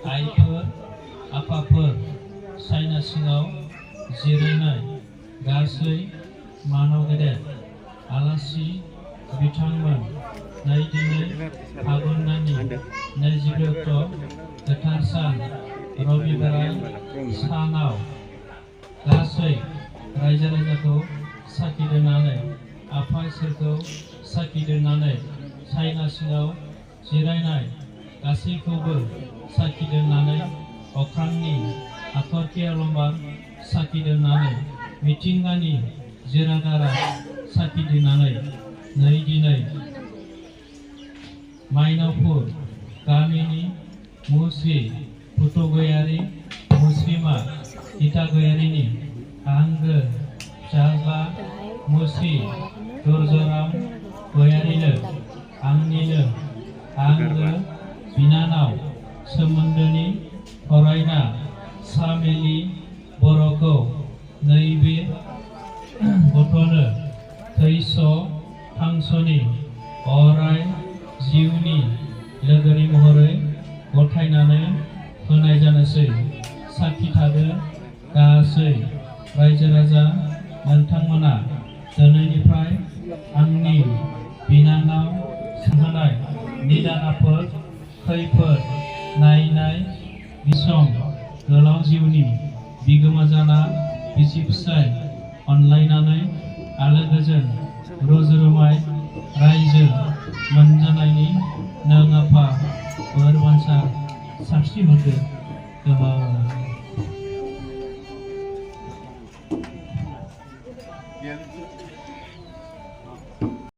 आइफोर आफाफोर सायना सिङाव जिरायनाय गासै मानव गेदेर आलासि बिथांमोन नै दिनै फागुन दाननि 22 अक्ट' गोथार सान रबिबाराय सानाव गासै रायजो राजाखौ साखि दोननानै आफा इसोरखौ साखि दोननानै सायना सिङाव जिरायनाय गासैखौबो साखि दोननानै अख्रांनि हाथरखि अलंबार साखि दोननानै मिथिंगानि जिरादारा साखि दोननानै नै दिनै माइनावपुर गामिनि मुस्रि फुट'गयारि मुस्रिमा गीता गयारिनि आंगो फिसाज्ला मुस्रि दुर्जराम गयारिनो आंनिनो आंगो बिनानाव सोमोन्दोनि फरायना सामेलि बर'खौ नैबे गथ'नो थैस' थांस'नि अराय जिउनि लोगोरि महरै गथायनानै होनाय जानोसै। साखि थादो गासै रायजो राजा नोंथांमोना दिनैनिफ्राय आंनि बिनानाव सोंहोनाय निदान आफोद खैफोद नायनाय बिसं गोलाव जिउनि बिगोमा जाना बिसि फिसाय अनलायनानै आलो गोजोन रुजु-रुमाय रायजो मोनजानायनि नों आफा बोर बान्सा साबस्रि हरदो गोबां।